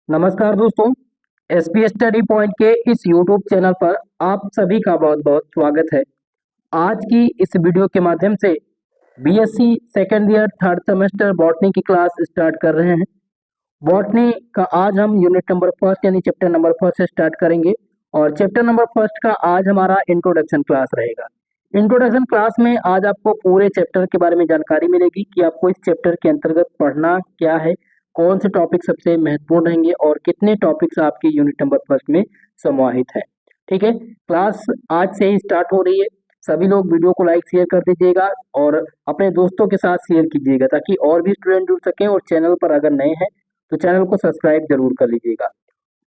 नमस्कार दोस्तों, SP study point के इस यूट्यूब चैनल पर आप सभी का बहुत बहुत स्वागत है। आज की इस वीडियो के माध्यम से BSc second year third semester botany की क्लास स्टार्ट कर रहे हैं। बॉटनी का आज हम यूनिट नंबर फर्स्ट यानी चैप्टर नंबर फर्स्ट से स्टार्ट करेंगे और चैप्टर नंबर फर्स्ट का आज हमारा इंट्रोडक्शन क्लास रहेगा। इंट्रोडक्शन क्लास में आज आपको पूरे चैप्टर के बारे में जानकारी मिलेगी कि आपको इस चैप्टर के अंतर्गत पढ़ना क्या है, कौन से टॉपिक सबसे महत्वपूर्ण रहेंगे और कितने टॉपिक्स आपके यूनिट नंबर फर्स्ट में समाहित है। ठीक है, क्लास आज से ही स्टार्ट हो रही है। सभी लोग वीडियो को लाइक शेयर कर दीजिएगा और अपने दोस्तों के साथ शेयर कीजिएगा ताकि और भी स्टूडेंट जुड़ सकें, और चैनल पर अगर नए हैं तो चैनल को सब्सक्राइब जरूर कर लीजिएगा।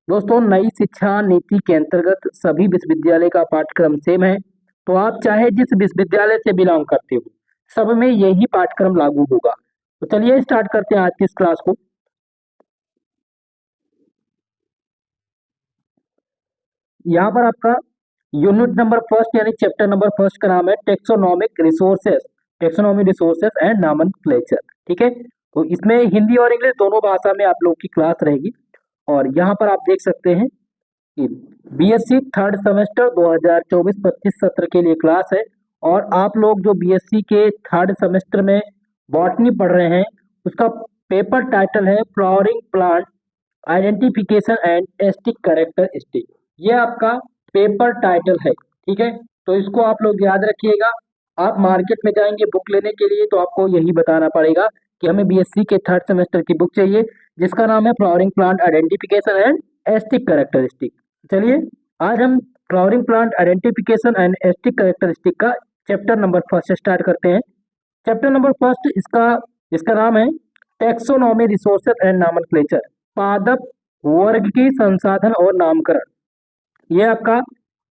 दोस्तों, नई शिक्षा नीति के अंतर्गत सभी विश्वविद्यालय का पाठ्यक्रम सेम है, तो आप चाहे जिस विश्वविद्यालय से बिलोंग करते हो सब में यही पाठ्यक्रम लागू होगा। तो चलिए स्टार्ट करते हैं आज की इस क्लास को। यहाँ पर आपका यूनिट नंबर फर्स्ट यानी चैप्टर नंबर फर्स्ट का नाम है taxonomic resources, taxonomy resources and nomenclature. ठीक है, तो इसमें हिंदी और इंग्लिश दोनों भाषा में आप लोग की क्लास रहेगी। और यहाँ पर आप देख सकते हैं कि बीएससी थर्ड सेमेस्टर 2024-25 सत्र के लिए क्लास है। और आप लोग जो बीएससी के थर्ड सेमेस्टर में बॉटनी पढ़ रहे हैं उसका पेपर टाइटल है flowering plant identification and asterisk characteristic. ये आपका पेपर टाइटल है। ठीक है, तो इसको आप लोग याद रखिएगा। आप मार्केट में जाएंगे बुक लेने के लिए तो आपको यही बताना पड़ेगा कि हमें बीएससी के थर्ड सेमेस्टर की बुक चाहिए जिसका नाम है flowering plant identification and asterisk characteristic. चलिए आज हम flowering plant identification and asterisk characteristic का चैप्टर नंबर फर्स्ट से स्टार्ट करते हैं। चैप्टर नंबर फर्स्ट इसका इसका नाम है टेक्सोनॉमी रिसोर्सेज एंड नॉमेनक्लेचर, पादप वर्ग की संसाधन और नामकरण। ये आपका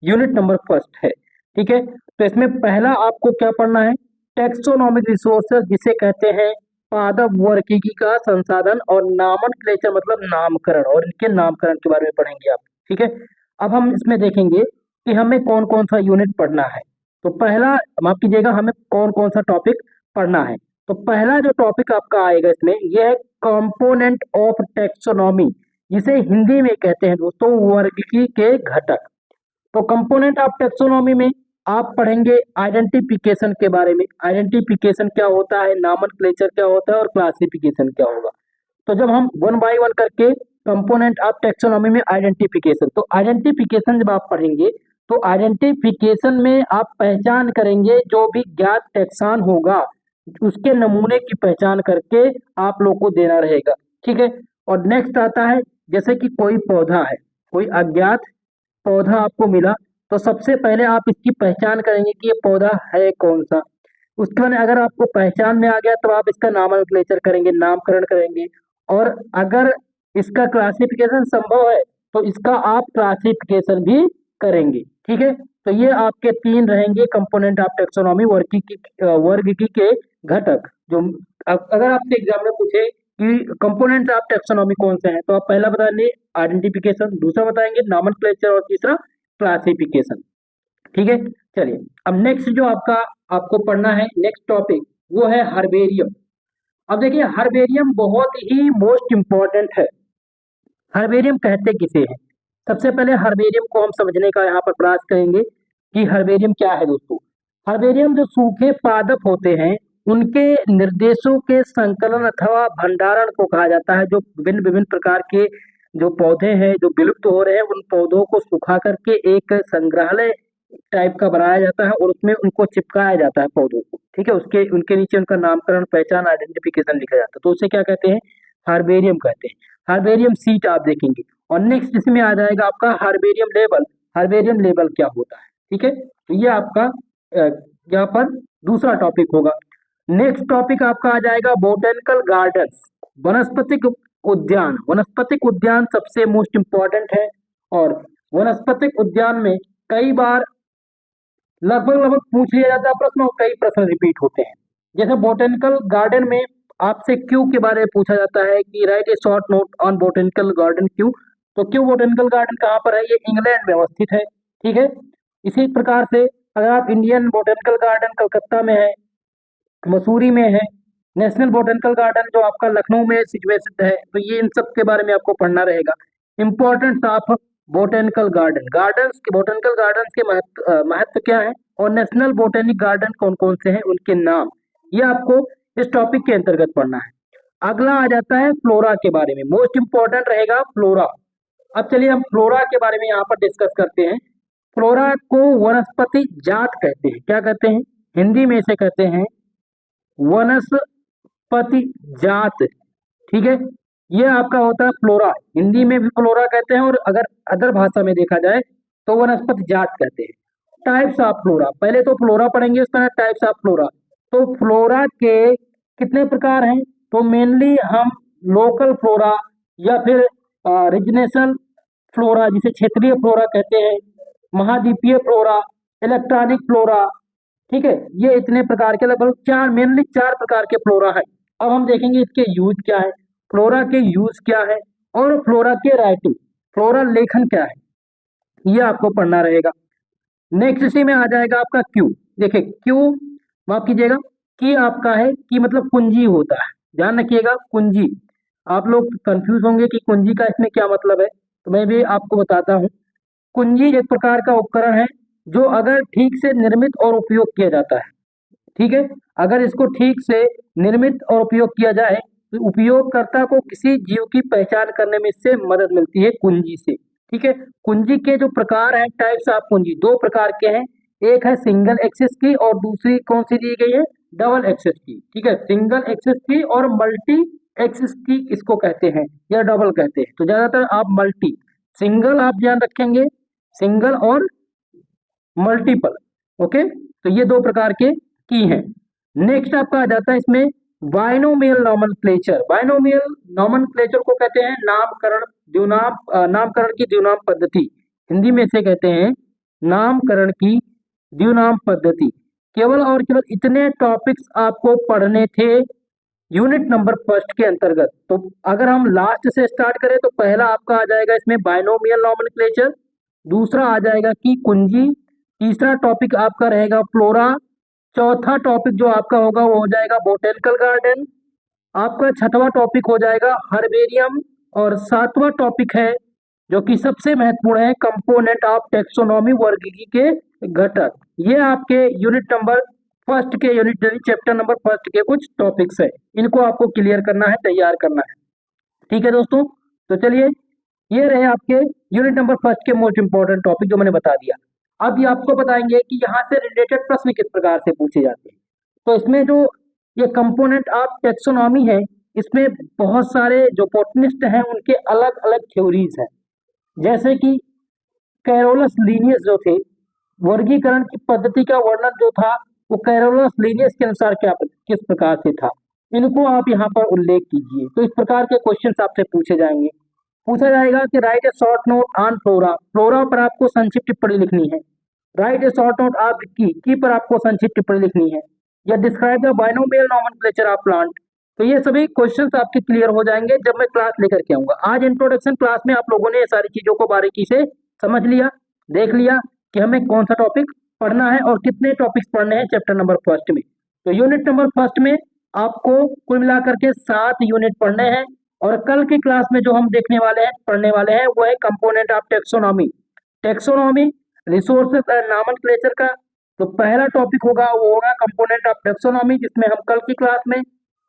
यूनिट नंबर फर्स्ट है। ठीक है, तो इसमें पहला आपको क्या पढ़ना है, टेक्सोनॉमिक रिसोर्सेज जिसे कहते हैं पादप वर्गीकी का संसाधन, और नामनक्लेचर मतलब नामकरण, और इनके नामकरण के बारे में पढ़ेंगे आप। ठीक है, अब हम इसमें देखेंगे कि हमें कौन कौन सा यूनिट पढ़ना है। तो पहला, माफ कीजिएगा, हमें कौन कौन सा टॉपिक पढ़ना है। तो पहला जो टॉपिक आपका आएगा इसमें यह है कंपोनेंट ऑफ टेक्सोनॉमी, जिसे हिंदी में कहते हैं दोस्तों वर्गीकी के घटक। तो कंपोनेंट ऑफ टेक्सोनॉमी में आप पढ़ेंगे आइडेंटिफिकेशन के बारे में, आइडेंटिफिकेशन क्या होता है, नॉमेनक्लेचर क्या होता है और क्लासिफिकेशन क्या होगा। तो जब हम वन बाय वन करके कंपोनेंट ऑफ टेक्सोनॉमी में आइडेंटिफिकेशन, तो आइडेंटिफिकेशन जब आप पढ़ेंगे तो आइडेंटिफिकेशन में आप पहचान करेंगे जो भी ज्ञात टैक्सान होगा उसके नमूने की पहचान करके आप लोग को देना रहेगा। ठीक है, और नेक्स्ट आता है जैसे कि कोई पौधा है, कोई अज्ञात पौधा आपको मिला, तो सबसे पहले आप इसकी पहचान करेंगे कि ये पौधा है कौन सा। उसके बाद अगर आपको पहचान में आ गया तो आप इसका नामनक्लेचर करेंगे, नामकरण करेंगे। और अगर इसका क्लासिफिकेशन संभव है तो इसका आप क्लासिफिकेशन भी करेंगे। ठीक है, तो ये आपके तीन रहेंगे कंपोनेंट ऑफ टेक्सोनॉमी, वर्गीकी के घटक। जो अगर आपसे एग्जाम में पूछे कि कंपोनेंट ऑफ टेक्सोनॉमी कौन से हैं, तो आप पहला बताएंगे आइडेंटिफिकेशन, दूसरा बताएंगे नॉमेनक्लेचर और तीसरा क्लासिफिकेशन। ठीक है, चलिए अब नेक्स्ट जो आपको पढ़ना है नेक्स्ट टॉपिक वो है हर्बेरियम। अब देखिए हर्बेरियम बहुत ही मोस्ट इंपॉर्टेंट है। हर्बेरियम कहते किसे हैं, सबसे पहले हर्बेरियम को हम समझने का यहाँ पर प्रयास करेंगे कि हर्बेरियम क्या है दोस्तों। हर्बेरियम जो सूखे पादप होते हैं उनके निर्देशों के संकलन अथवा भंडारण को कहा जाता है। जो विभिन्न विभिन्न प्रकार के जो पौधे हैं जो विलुप्त हो रहे हैं उन पौधों को सुखा करके एक संग्रहालय टाइप का बनाया जाता है और उसमें उनको चिपकाया जाता है पौधों को। ठीक है, उसके उनके नीचे उनका नामकरण, पहचान, आइडेंटिफिकेशन लिखा जाता है, तो उसे क्या कहते हैं, हार्बेरियम कहते हैं। हार्बेरियम सीट आप देखेंगे। और नेक्स्ट इसमें आ जाएगा आपका हार्बेरियम लेबल। हार्बेरियम लेबल क्या होता है, ठीक है, तो ये आपका यहाँ पर दूसरा टॉपिक होगा। नेक्स्ट टॉपिक आपका आ जाएगा बोटेनिकल गार्डन्स, वनस्पतिक उद्यान। वनस्पतिक उद्यान सबसे मोस्ट इंपॉर्टेंट है और वनस्पतिक उद्यान में कई बार लगभग लगभग पूछ लिया जाता है प्रश्न और कई प्रश्न रिपीट होते हैं। जैसे बोटेनिकल गार्डन में आपसे क्यू के बारे में पूछा जाता है कि right A short note on botanical garden Q. तो क्यू बोटेनिकल गार्डन कहाँ पर है, ये इंग्लैंड में अवस्थित है। ठीक है, इसी प्रकार से अगर आप इंडियन बोटेनिकल गार्डन कलकत्ता में है, मसूरी में है, नेशनल बोटेनिकल गार्डन जो आपका लखनऊ में सिचुएटेड है, तो ये इन सब के बारे में आपको पढ़ना रहेगा। Importance of botanical garden, botanical garden के महत्व क्या है, और नेशनल बोटेनिक गार्डन कौन कौन से हैं, उनके नाम, ये आपको इस टॉपिक के अंतर्गत पढ़ना है। अगला आ जाता है फ्लोरा के बारे में, मोस्ट इंपॉर्टेंट रहेगा फ्लोरा। अब चलिए हम फ्लोरा के बारे में यहाँ पर डिस्कस करते हैं। फ्लोरा को वनस्पति जात कहते हैं। क्या कहते हैं? हिंदी में इसे कहते हैं वनस्पति जात। ठीक है, ये आपका होता है फ्लोरा। हिंदी में भी फ्लोरा कहते हैं और अगर अदर भाषा में देखा जाए तो वनस्पति जात कहते हैं। टाइप्स ऑफ फ्लोरा, पहले तो फ्लोरा पढ़ेंगे, उसका टाइप्स ऑफ फ्लोरा। तो फ्लोरा के कितने प्रकार हैं? तो मेनली हम लोकल फ्लोरा या फिर रीजनेशनल फ्लोरा, जिसे क्षेत्रीय फ्लोरा कहते हैं, महाद्वीपीय फ्लोरा, इलेक्ट्रॉनिक फ्लोरा, ठीक है, ये इतने प्रकार के लगभग मेनली चार प्रकार के फ्लोरा है। अब हम देखेंगे इसके यूज क्या है, फ्लोरा के यूज क्या है, और फ्लोरा के राइटिंग, फ्लोरा लेखन क्या है, ये आपको पढ़ना रहेगा। नेक्स्ट इसी में आ जाएगा आपका क्यू। देखिए क्यू माफ कीजिएगा, की आपका है, की मतलब कुंजी होता है, ध्यान रखिएगा कुंजी। आप लोग कंफ्यूज होंगे कि कुंजी का इसमें क्या मतलब है, तो मैं भी आपको बताता हूँ। कुंजी एक प्रकार का उपकरण है जो अगर ठीक से निर्मित और उपयोग किया जाता है, ठीक है, अगर इसको ठीक से निर्मित और उपयोग किया जाए तो उपयोगकर्ता को किसी जीव की पहचान करने में इससे मदद मिलती है कुंजी से। ठीक है, कुंजी के जो प्रकार हैं, टाइप्स ऑफ कुंजी, दो प्रकार के हैं, एक है सिंगल एक्सिस की और दूसरी कौन सी दी गई है? डबल एक्सिस की। ठीक है, सिंगल एक्सिस की और मल्टी एक्सिस की इसको कहते हैं या डबल कहते हैं। तो ज्यादातर आप मल्टी, सिंगल आप ध्यान रखेंगे, सिंगल और मल्टीपल। ओके, तो ये दो प्रकार के की हैं। नेक्स्ट आपका आ जाता है इसमें बाइनोमियल नॉमेनक्लेचर। बाइनोमियल नॉमेनक्लेचर को कहते हैं नामकरण नामकरण की द्विनाम पद्धति। हिंदी में इसे कहते हैं नामकरण की द्विनाम पद्धति। केवल और केवल इतने टॉपिक्स आपको पढ़ने थे यूनिट नंबर फर्स्ट के अंतर्गत। तो अगर हम लास्ट से स्टार्ट करें तो पहला आपका आ जाएगा इसमें बाइनोमियल नॉमेनक्लेचर, दूसरा आ जाएगा की कुंजी, तीसरा टॉपिक आपका रहेगा फ्लोरा, चौथा टॉपिक जो आपका होगा वो हो जाएगा बोटेनिकल गार्डन, आपका छठवां टॉपिक हो जाएगा हर्बेरियम, और सातवां टॉपिक है जो कि सबसे महत्वपूर्ण है कंपोनेंट ऑफ टेक्सोनॉमी, वर्गीकी के घटक। ये आपके यूनिट नंबर फर्स्ट के चैप्टर नंबर फर्स्ट के कुछ टॉपिक्स है, इनको आपको क्लियर करना है, तैयार करना है। ठीक है दोस्तों, तो चलिए ये रहे आपके यूनिट नंबर फर्स्ट के मोस्ट इंपॉर्टेंट टॉपिक जो मैंने बता दिया। अब ये आपको बताएंगे कि यहाँ से रिलेटेड प्रश्न किस प्रकार से पूछे जाते हैं। तो इसमें जो ये कंपोनेंट ऑफ टेक्सोनॉमी है, इसमें बहुत सारे जो बॉटनिस्ट हैं उनके अलग अलग थ्योरीज हैं। जैसे कि कैरोलस लीनियस जो थे, वर्गीकरण की पद्धति का वर्णन जो था वो कैरोलस लीनियस के अनुसार किस प्रकार से था, इनको आप यहाँ पर उल्लेख कीजिए। तो इस प्रकार के क्वेश्चंस आपसे पूछे जाएंगे। पूछा जाएगा कि right A short note on flora, flora पर आपको संक्षिप्त टिप्पणी लिखनी है। Right A short note of की पर आपको संक्षिप्त टिप्पणी लिखनी है, या describe the binomial nomenclature of plant. तो ये सभी क्वेश्चंस आपके क्लियर हो जाएंगे जब मैं क्लास लेकर के आऊंगा। आज इंट्रोडक्शन क्लास में आप लोगों ने ये सारी चीजों को बारीकी से समझ लिया, देख लिया कि हमें कौन सा टॉपिक पढ़ना है और कितने टॉपिक्स पढ़ने हैं चैप्टर नंबर फर्स्ट में। तो यूनिट नंबर फर्स्ट में आपको कुल मिलाकर के 7 यूनिट पढ़ने हैं, और कल की क्लास में जो हम देखने वाले हैं, पढ़ने वाले हैं, वो है component of taxonomy, taxonomy, resources and nomenclature का। तो पहला टॉपिक होगा वो होगा कंपोनेंट ऑफ टेक्सोनॉमी, जिसमें हम कल की क्लास में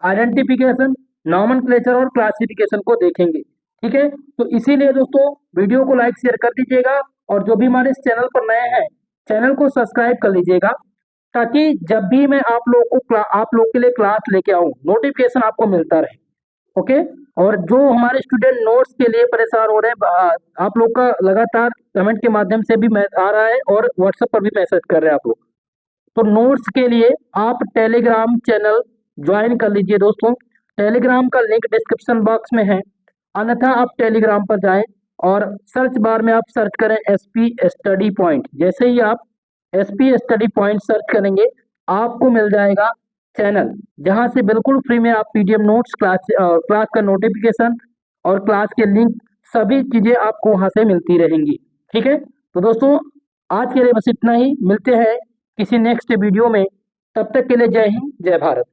आइडेंटिफिकेशन, नॉमेनक्लेचर और क्लासिफिकेशन को देखेंगे। ठीक है, तो इसीलिए दोस्तों वीडियो को लाइक शेयर कर दीजिएगा, और जो भी हमारे इस चैनल पर नए हैं चैनल को सब्सक्राइब कर लीजिएगा, ताकि जब भी मैं आप लोग के लिए क्लास लेके आऊं नोटिफिकेशन आपको मिलता रहे। ओके, और जो हमारे स्टूडेंट नोट्स के लिए परेशान हो रहे हैं, आप लोग का लगातार कमेंट के माध्यम से भी आ रहा है और व्हाट्सएप पर भी मैसेज कर रहे हैं आप लोग। तो नोट्स के लिए आप टेलीग्राम चैनल ज्वाइन कर लीजिए दोस्तों। टेलीग्राम का लिंक डिस्क्रिप्शन बॉक्स में है, अन्यथा आप टेलीग्राम पर जाएं और सर्च बार में आप सर्च करें SP स्टडी पॉइंट। जैसे ही आप SP स्टडी पॉइंट सर्च करेंगे आपको मिल जाएगा चैनल, जहां से बिल्कुल फ्री में आप PDF नोट्स, क्लास का नोटिफिकेशन और क्लास के लिंक, सभी चीजें आपको वहां से मिलती रहेंगी। ठीक है, तो दोस्तों आज के लिए बस इतना ही, मिलते हैं किसी नेक्स्ट वीडियो में, तब तक के लिए जय हिंद, जय भारत।